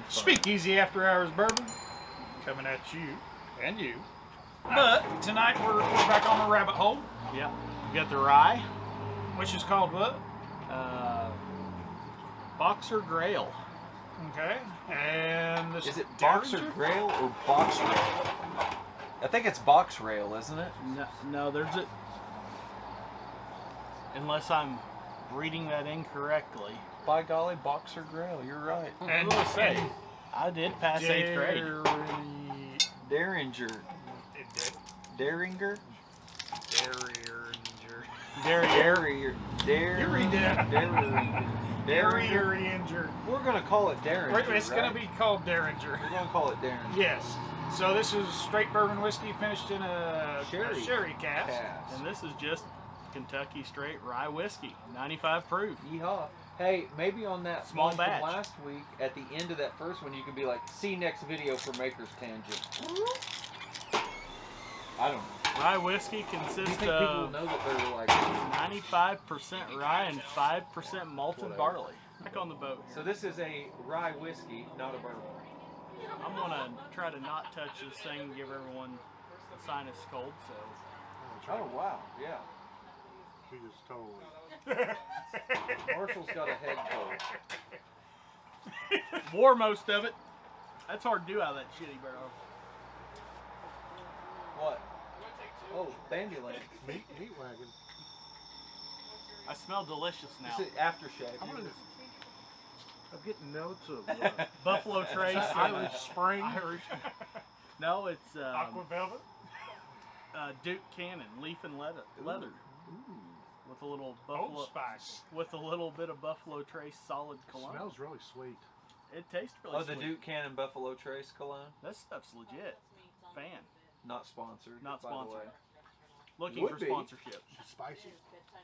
Speakeasy After Hours Bourbon, coming at you and you. But tonight we're back on the rabbit hole. Yep. We got the rye. Which is called what? Boxergrail. Okay. And this Is it Dareringer? Boxergrail or Boxrail? I think it's Boxrail, isn't it? No, there's a... Unless I'm reading that incorrectly. By golly, Boxergrail, you're right. And I will say, I did pass 8th grade. Dareringer. Dareringer? Dareringer. You read that. Dareringer. We're going to call it Dareringer. It's going to be called Dareringer. We're going to call it Dareringer. Yes. So this is straight bourbon whiskey finished in a sherry cask. And this is just Kentucky straight rye whiskey, 95 proof. Yeehaw. Hey, maybe on that Small one batch. from last week, at the end of that first one, you could be like, see next video for Maker's Tangent. I don't know. Rye whiskey Do you consists think people will of know that they're like... 95% rye and 5% malted barley. Back on the boat here. So this is a rye whiskey, not a bourbon. I'm going to try to not touch this thing and give everyone a sinus cold, so... Oh, wow, yeah. She just totally... Marshall's got a head cold. Wore most of it. That's hard to do out of that shitty barrel. What? Oh, Bandyland. Meat wagon. I smell delicious now. It's an aftershave. I'm getting notes of Buffalo Trace. Irish Spring. Irish. No, it's Aqua Velvet. Duke Cannon, leaf and leather. Ooh. With a little Old buffalo, Spice. with a little bit of Buffalo Trace solid cologne. Smells really sweet. It tastes really Oh, the sweet. Duke Cannon Buffalo Trace cologne? That stuff's legit. Fan. Not sponsored. Not by the sponsored. way. Looking Would for be. sponsorship. She's spicy.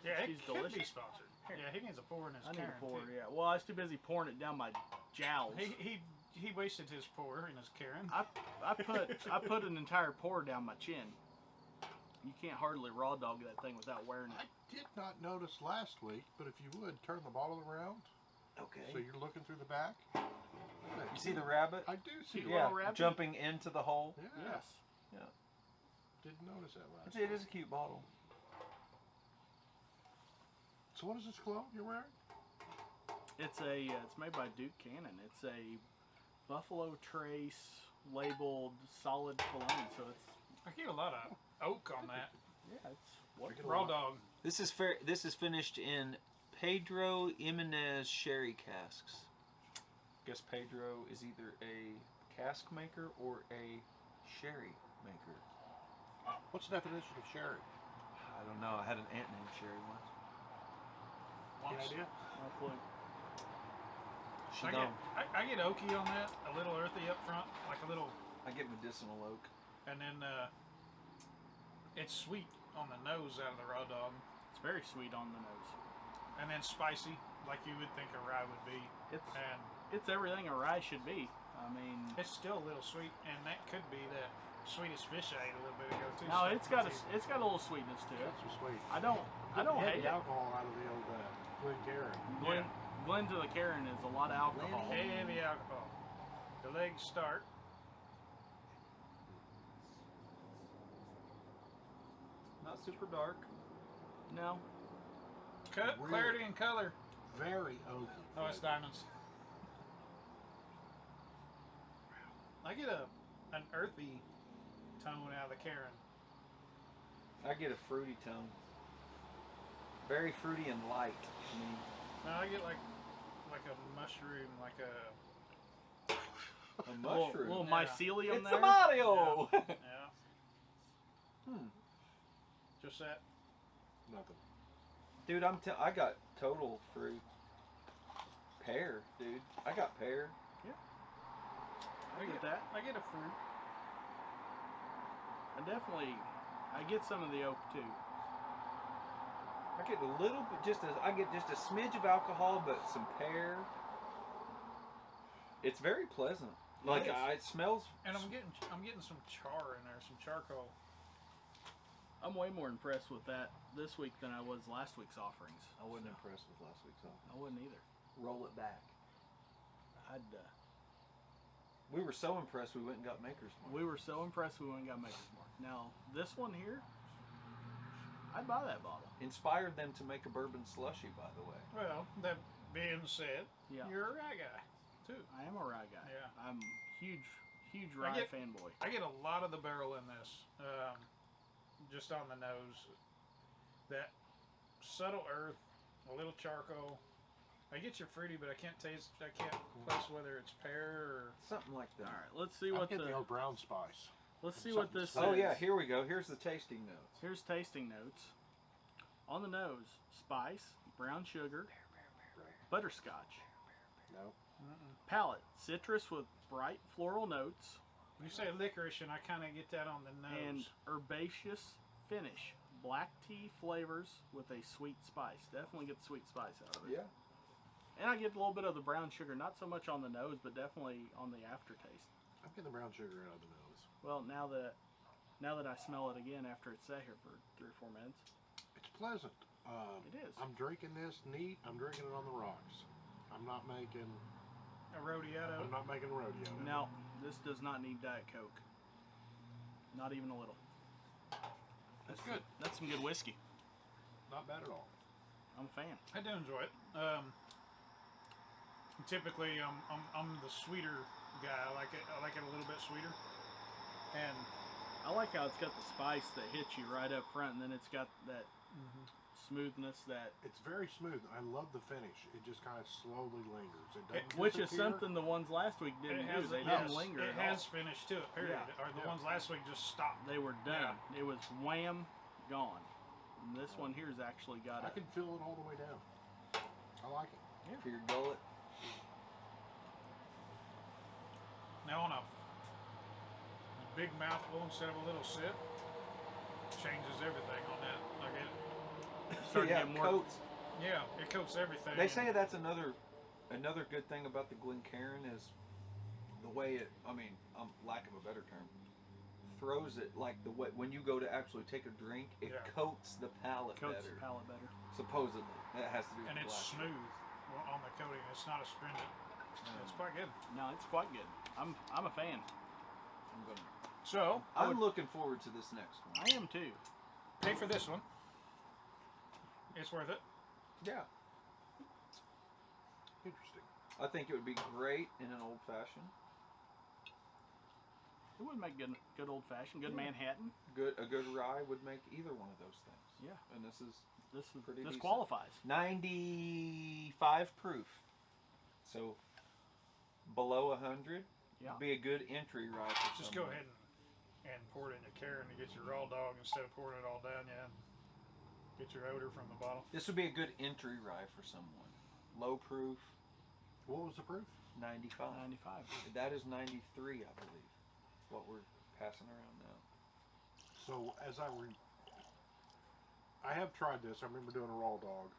Yeah, it She's could be delicious. sponsored. Yeah, he needs a pour in his I need Karen, a pour, too. yeah. Well, I was too busy pouring it down my jowls. He wasted his pour in his Karen. I put an entire pour down my chin. You can't hardly raw dog that thing without wearing I it. did not notice last week, but if you would, turn the bottle around Okay. so you're looking through the back. You see the rabbit? I do see Cute it. Yeah, little rabbit? jumping into the hole. Yeah. Yes. Didn't notice that last It is a cute bottle. So what is this cologne you're wearing? It's made by Duke Cannon. It's a Buffalo Trace labeled solid cologne, so it's I get a lot of oak on that. yeah, it's what Raw dog. This is finished in Pedro Jimenez sherry casks. Guess Pedro is either a cask maker or a sherry maker. What's the definition of sherry? I don't know. I had an aunt named Sherry once. Any idea? no clue. She I don't. get oaky on that, a little earthy up front, like a little, I get medicinal oak. and then it's sweet on the nose out of the raw dog, It's very sweet on the nose. and then spicy, like you would think a rye would be, and It's everything a rye should be. I mean, it's still a little sweet, and that could be that sweetest fish I ate a little bit ago too. no, so it's got a little sweetness to it. That's some sweet. I don't Get hate the it. alcohol out of the old Glencairn. Blend to the Karen is a lot of alcohol. heavy alcohol. The legs start. Not super dark. No, Cut, Really? clarity and color. Very oaky. Oh, it's diamonds. I get an earthy tone out of the Karen. I get a fruity tone. Very fruity and light. I mean, No, I get like a mushroom, like a a little mushroom. Yeah. mycelium It's there. a Mario! yeah, just that. Nothing. Dude, I got total fruit. Pear, dude. I got pear. I get that. I get a fruit. I get some of the oak too. I get a little bit, I get just a smidge of alcohol, but some pear. It's very pleasant. Like It is. it smells. And I'm getting some char in there, some charcoal. I'm way more impressed with that this week than I was last week's offerings. I wasn't impressed with last week's offering. I wouldn't either. Roll it back. I'd We were so impressed we went and got Maker's Mark. We were so impressed we went and got Maker's Mark. Now, this one here, I'd buy that bottle. Inspired them to make a bourbon slushy, by the way. Well, that being said, Yeah. you're a rye guy, too. I am a rye guy. Yeah. I'm huge rye fanboy. I get a lot of the barrel in this, just on the nose. That subtle earth, a little charcoal. I get your fruity, but I can't place whether it's pear or Something like that. All right, let's see I what get the the old brown spice. let's see Something what this sweet. Oh says. yeah, here we go. Here's the tasting notes. Here's tasting notes. On the nose, spice, brown sugar, butterscotch. No. Palate, citrus with bright floral notes you say licorice, and I kind of get that on the nose. and herbaceous finish. Black tea flavors with a sweet spice. Definitely get the sweet spice out of it. Yeah. And I get a little bit of the brown sugar, not so much on the nose, but definitely on the aftertaste. I'm getting the brown sugar out of the nose. Well, now that I smell it again after it's sat here for 3 or 4 minutes, It's pleasant. it is. I'm drinking this neat. I'm drinking it on the rocks. I'm not making. A rodeo. I'm not making rodeo. Now, this does not need Diet Coke. Not even a little. That's good. That's some good whiskey. Not bad at all. I'm a fan. I do enjoy it. Typically, I'm the sweeter guy. I like it a little bit sweeter. And I like how it's got the spice that hits you right up front, and then it's got that smoothness that, It's very smooth. I love the finish. It just kind of slowly lingers. It doesn't which is disappear. something the ones last week didn't do. They yes, didn't linger It at has all. finished to it. Period. Yeah. Or the Yeah. ones last week just stopped. They were done. It was wham, gone. And this one here's actually got I it. can feel it all the way down. I like it. For your gullet. Now on a big mouthful instead of a little sip, changes everything on that. Like Starting to yeah, get more. coats. it coats everything. They say that's another good thing about the Glencairn is the way it. I mean, lack of a better term, throws it like the way when you go to actually take a drink, it Yeah. coats the palate Coats better. the palate better. Supposedly, that has to do with and the it's black. smooth on the coating. It's not astringent. It's quite good. No, it's quite good. I'm a fan. I'm gonna. So I'm looking forward to this next one. I am too. pay for this one. It's worth it. Yeah. Interesting. I think it would be great in an old fashioned. It would make good old fashioned, good Manhattan. A good rye would make either one of those things. Yeah. And this is Pretty This decent. qualifies. 95 proof. So below 100 Yeah. would be a good entry rye for Just go someone. ahead and pour it in your Karen to get your raw dog instead of pouring it all down. Yeah. Get your odor from the bottle. This would be a good entry rye for someone. Low proof, What was the proof? 95. 95. That is 93, I believe. What we're passing around now. So as I have tried this. I remember doing a raw dog.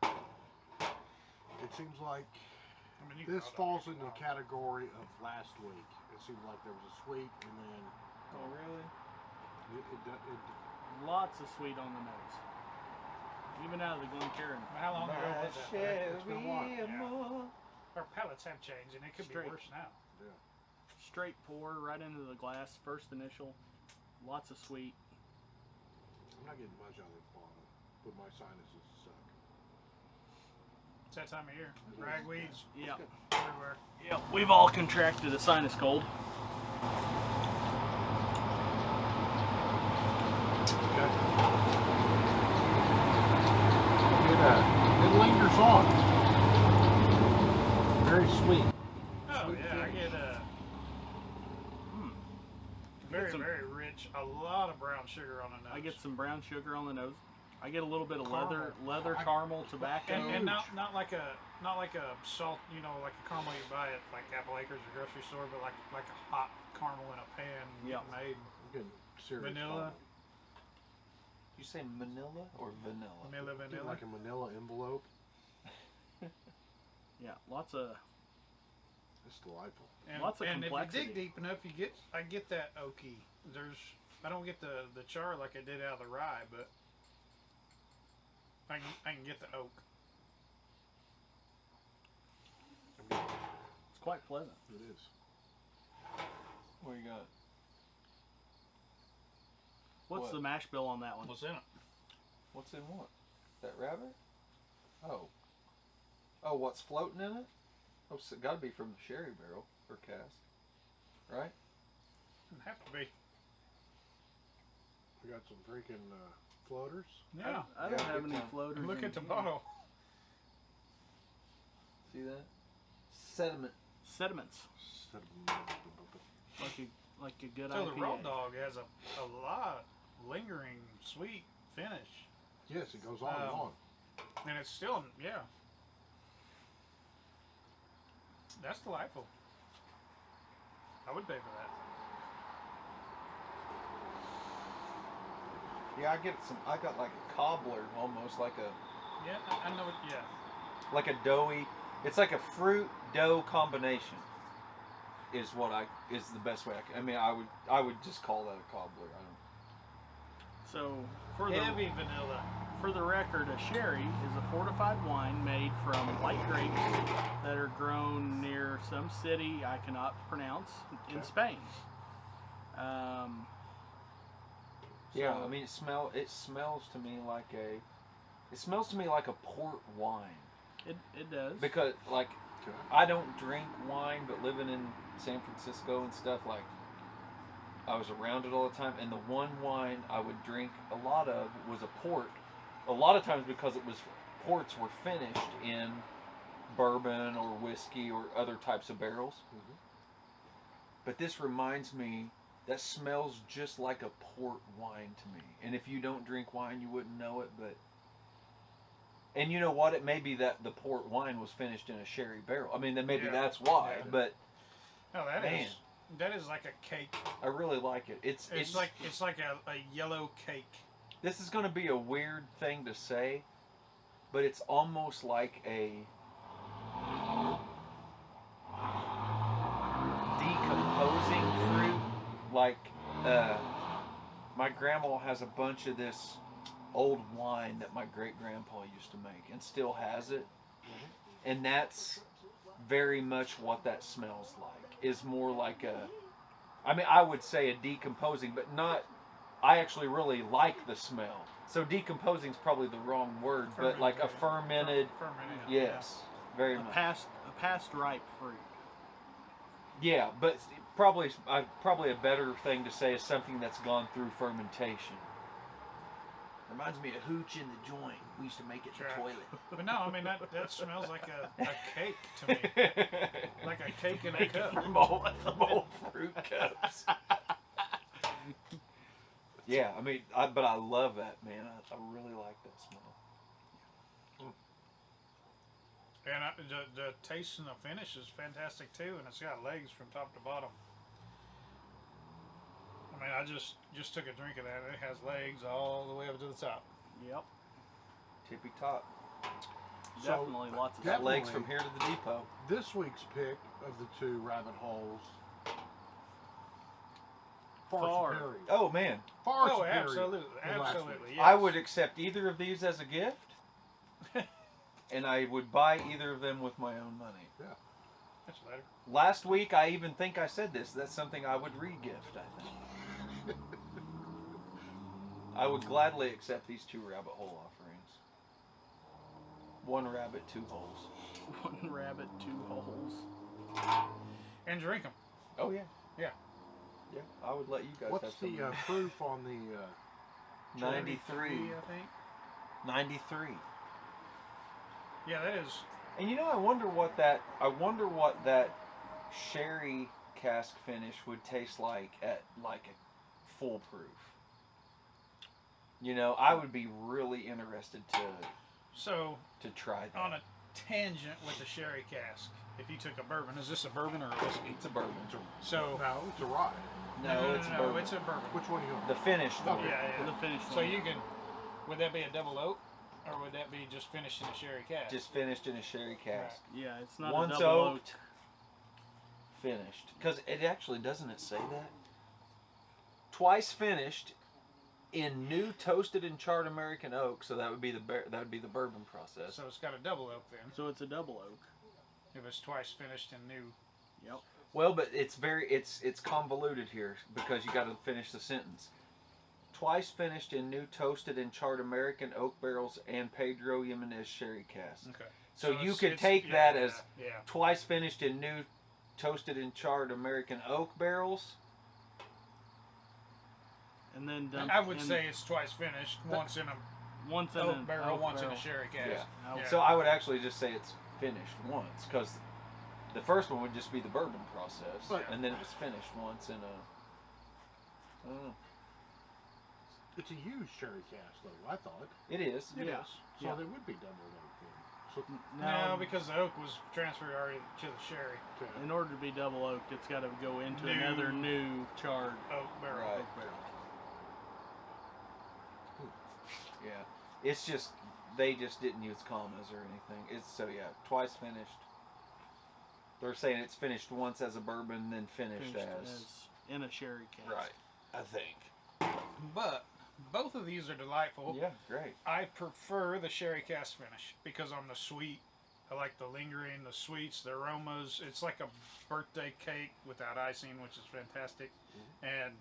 It seems like I mean, you can this raw dog falls if you in the want. category of last week. It seemed like there was a sweet, and then Oh, really? Lots of sweet on the nose. Even out of the Glencairn. How long ago was that? It's been a while. Yeah. Our palates have changed, and it could Straight. be worse now. Straight pour right into the glass. First initial. Lots of sweet. I'm not getting much out of this bottle, but my sinuses suck. It's that time of year. Ragweeds Yeah. everywhere. Yeah. We've all contracted a sinus cold. It lingers on. Very sweet. Oh Sweet yeah, I finish. get very some- very rich. A lot of brown sugar on the nose. I get some brown sugar on the nose. I get a little bit of Caramel. leather caramel tobacco. and not like a salt, like a caramel you buy at like Apple Acres or grocery store, but like a hot caramel in a pan Yeah. made. I'm getting serious. Vanilla. You say manila or vanilla? Vanilla. Like a manila envelope. Yeah, lots of. It's delightful. And, Lots of and if complexity. you dig deep enough, I get that oaky. I don't get the char like I did out of the rye, but I can get the oak. It's quite pleasant. It is. What's What? the mash bill on that one? What's in it? What's in what? That rabbit? Oh. Oh, what's floating in it? Oh, so it got to be from the sherry barrel or cask, right? Doesn't have to be. We got some freaking floaters. Yeah. I don't Yeah, have big any time. floaters. Look in at the here. bottle. See that? Sediment. Sediments. Like a good So the IPA. raw dog has a lot lingering sweet finish, Yes, it goes on and on. and it's still That's delightful. I would pay for that. Yeah, I got like a cobbler, almost like a Yeah, I know it. Yeah. like a doughy. It's like a fruit dough combination. Is the best way I can. I mean, I would just call that a cobbler. I So for Heavy vanilla. For the record, a sherry is a fortified wine made from white grapes that are grown near some city I cannot pronounce in Okay. Spain. Yeah, So- I mean, it smells to me like a port wine. It does. Because like Okay. I don't drink wine, but living in San Francisco and stuff, like I was around it all the time, and the one wine I would drink a lot of was a port. A lot of times because ports were finished in bourbon or whiskey or other types of barrels. Mhm. But this reminds me, that smells just like a port wine to me. And if you don't drink wine, you wouldn't know it, but... And you know what? It may be that the port wine was finished in a sherry barrel. I mean, then maybe Yeah. that's why, Yeah. but No, Man. that is like a cake. I really like it. It's It's like a yellow cake. This is going to be a weird thing to say, but it's almost like a decomposing fruit. Like, my grandma has a bunch of this old wine that my great grandpa used to make and still has it. And that's very much what that smells like. Is more like I would say a decomposing, but not. I actually really like the smell. So decomposing is probably the wrong word, but like a fermented. Fermented. Yes, very a much. past ripe fruit. Yeah, but probably a better thing to say is something that's gone through fermentation. Reminds me of hooch in the joint. We used to make it in the Right. toilet. But no, I mean that smells like a cake to me. Like a cake in a cup. From old fruit cups. Yeah, I mean, but I love that, man. I really like that smell. And the taste and the finish is fantastic too, and it's got legs from top to bottom. I mean, I just took a drink of that. And it has legs all the way up to the top. Yep. Tippy top. So, Definitely lots of Got Definitely. legs from here to the depot. This week's pick of the two rabbit holes. Far Far. superior. Oh man, Far Oh, superior absolutely, than last absolutely. week. Yes. I would accept either of these as a gift, and I would buy either of them with my own money. That's better. Last week, I even think I said this. That's something I would re-gift, I think. I would gladly accept these two rabbit hole offerings. One rabbit, two holes. One rabbit, two holes. And drink them. Oh, yeah. Yeah. Yeah, I would let you guys have What's some. the proof on the 93. I think. 93. Yeah, that is. And you know, I wonder what that sherry cask finish would taste like at like a full proof. You know, I would be really interested So, to try that. on a tangent with the sherry cask, if you took a bourbon, is this a bourbon or a whiskey? It's a bourbon. So, no, it's a rye. No, it's a bourbon. it's a bourbon. Which one are you on? The finish, though. Yeah, yeah. The finish So line. you can, would that be a double oak, or would that be just finished in a sherry cask? Just finished in a sherry cask. Yeah, it's not Once a double oak. oaked, finished. Because it actually, doesn't it say that? Twice finished in new toasted and charred American oak. So that would be the bourbon process. So it's got a double oak then. So it's a double oak. If it's twice finished in new. twice finished in new toasted and charred American oak barrels and Pedro Jimenez sherry casks. Okay. So you it's- could it's- take yeah, that as yeah. twice finished in new toasted and charred American oak barrels. And then dump, I would and say it's twice finished. Once in a once in oak an barrel, oak once in barrel. a sherry cask. Yeah. Yeah. So I would actually just say it's finished once, because the first one would just be the bourbon process, Right. and then it was finished once in a. I don't know. It's a huge sherry cask, though. I thought. It is. It Yeah. is. So Yeah. they would be double oak then. So No, because the oak was transferred already to the sherry okay. in order to be double oaked, it's got to go into New- another new charred oak barrel. Right. oak barrel. Yeah. It's just they just didn't use commas or anything. It's so yeah, twice finished. They're saying it's finished once as a bourbon, then finished as. in a sherry cask. Right. I think. But both of these are delightful. Yeah. Great. I prefer the sherry cask finish because I'm the sweet. I like the lingering, the sweets, the aromas. It's like a birthday cake without icing, which is fantastic, and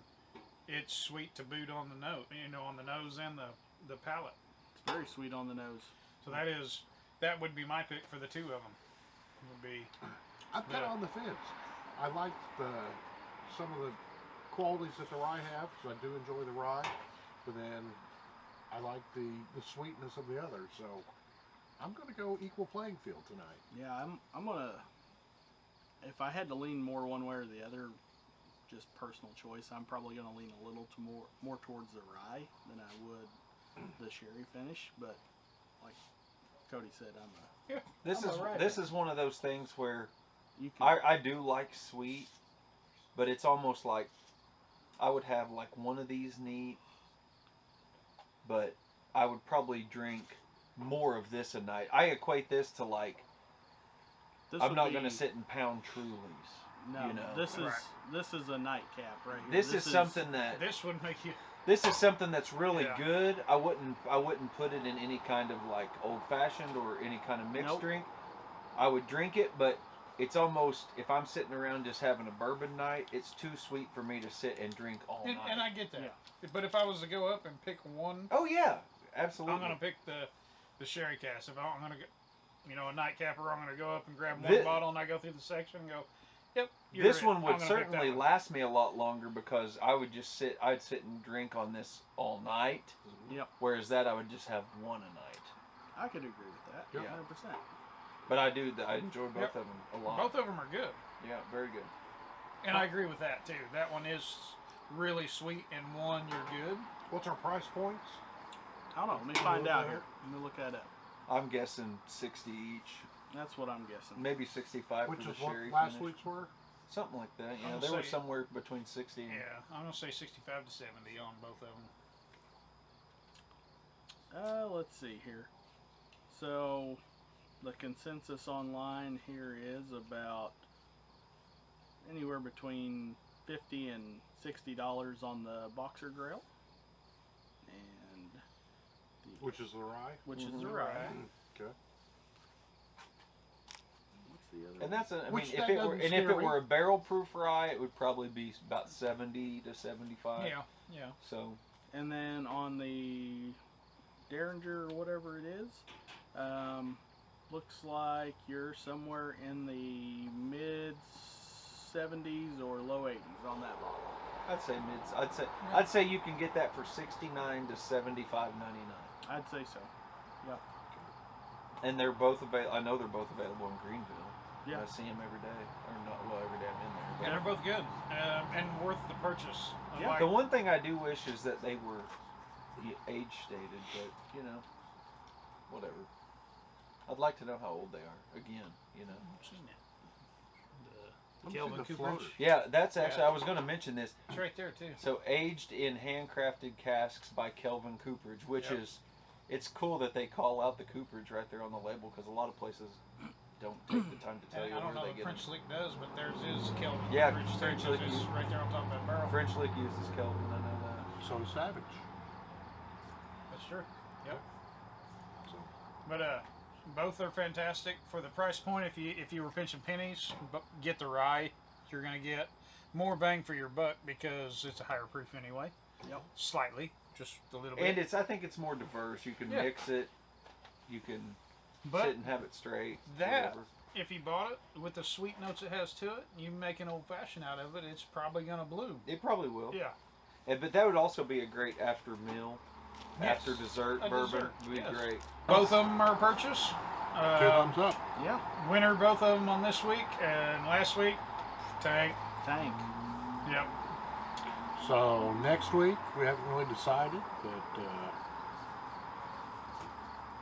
it's sweet to boot on the nose. On the nose and the palate. It's very sweet on the nose. So that would be my pick for the two of them. Would be I'm kind of Yeah. on the fence. I like some of the qualities that the rye have, so I do enjoy the rye, but then I like the sweetness of the others. So I'm going to go equal playing field tonight. Yeah, I'm gonna. If I had to lean more one way or the other, just personal choice, I'm probably gonna lean a little to more towards the rye than I would the sherry finish. But like Cody said, This is one of those things where you can. I do like sweet, but it's almost like I would have like one of these neat, but I would probably drink more of this a night. I equate this to like this I'm would not be- going to sit and pound Trulies. No, you know. this is Right. this is a nightcap right here. This is something that this would make you. this is something that's really Yeah. good. I wouldn't put it in any kind of like old fashioned or any kind of mixed Nope. drink. I would drink it, but it's almost if I'm sitting around just having a bourbon night, it's too sweet for me to sit and drink all And, night. and I get that. But if I was to go up and pick one, Oh yeah, absolutely. I'm gonna pick the sherry cask. If I'm gonna go, a nightcapper, I'm gonna go up and grab one Thi- bottle and I go through the section and go, yep. you're This it. one I'm would gonna pick that certainly one. last me a lot longer because I'd sit and drink on this all night. Yep. Whereas that I would just have one a night. I could agree with that. Yep. 100%. But I enjoy both Yep. of them a lot. Both of them are good, Yeah, very good. and I agree with that too. That one is really sweet, and one you're good. What's our price points? I don't know. Let me find out here. Let me look that up. I'm guessing 60 each, That's what I'm guessing. maybe 65 Which for the is what sherry last finish. week's were? Something like that. I'm They were saying- somewhere between 60 and Yeah, I'm gonna say 65 to 70 on both of them. Let's see here. So, the consensus online here is about anywhere between $50 and $60 on the Boxergrail, and Which is the rye? which is Mhm. the rye. Okay. What's the other? And that's a, I mean, Which if that it were doesn't and if scare it me. were a barrel proof rye, it would probably be about 70 to 75. Yeah. So And then on the Dareringer or whatever it is, looks like you're somewhere in the mid 70s or low 80s on that bottle. I'd say I'd say you can get that for 69 to 75.99. I'd say so. And they're both available. I know they're both available in Greenville. Yeah. I see them every day, or not every day I'm in there. And they're both good, and worth the purchase. Yeah, Like, the one thing I do wish is that they were age stated, but whatever. I'd like to know how old they are again. I've seen it. Let me The see Kelvin the Cooperage. floater. Yeah, that's actually Yeah. I was going to mention this. It's right there too. So aged in handcrafted casks by Kelvin Cooperage, which Yep. is, it's cool that they call out the cooperage right there on the label because a lot of places don't take the time to tell And you I don't where know they if get French them. Lick does, but theirs is Kelvin Yeah, Cooperage too, French 'cause Lick it's is- right there on top of that barrel. French Lick uses Kelvin, I know that. So is Savage. That's true. Yep. So But both are fantastic for the price point. If you were pinching pennies, get the rye. You're gonna get more bang for your buck because it's a higher proof anyway. Yep. Slightly. just a little bit. And I think it's more diverse. You can Yeah. mix it. You can But sit and have it straight. that, whatever. if you bought it with the sweet notes it has to it, you make an old fashioned out of it, it's probably gonna bloom. It probably will. Yeah. But that would also be a great after meal, Yes. after dessert A bourbon. dessert, Would be yes. great. Both of them are a purchase. 2 thumbs up. Yeah. Winner both of them on this week and last week. Tank. Tank. Yep. So next week we haven't really decided, but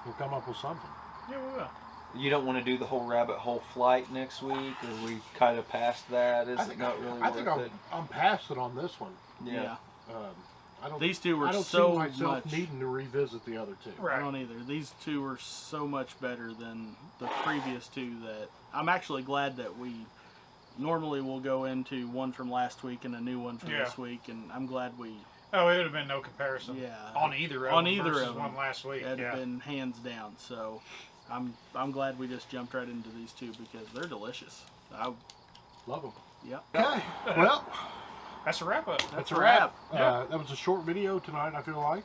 we'll come up with something. Yeah, we will. You don't want to do the whole rabbit hole flight next week, or we kind of past that? Is it not really I worth think it? I'm past it on this one. Yeah. I don't. These two were I don't so see myself much. needing to revisit the other two. Right. I don't either. These two were so much better than the previous two that I'm actually glad that we normally will go into one from last week and a new one from Yeah. this week, and I'm glad we Oh, it would have been no comparison. Yeah. On either of On them either versus of them. one last week. had Yeah. been hands down. So I'm glad we just jumped right into these two because they're delicious. Love them. Yep. Okay. Well, That's a wrap up. That's a a wrap. Yeah. that was a short video tonight. I feel like,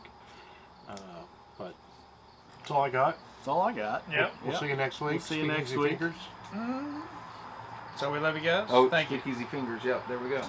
but that's all I got. That's all I got. Yep. We'll Yep. see you next week. We'll see you Speak next easy week. fingers. So we love you guys. Oh, Thank you. Speakeasy Fingers. Yep, there we go.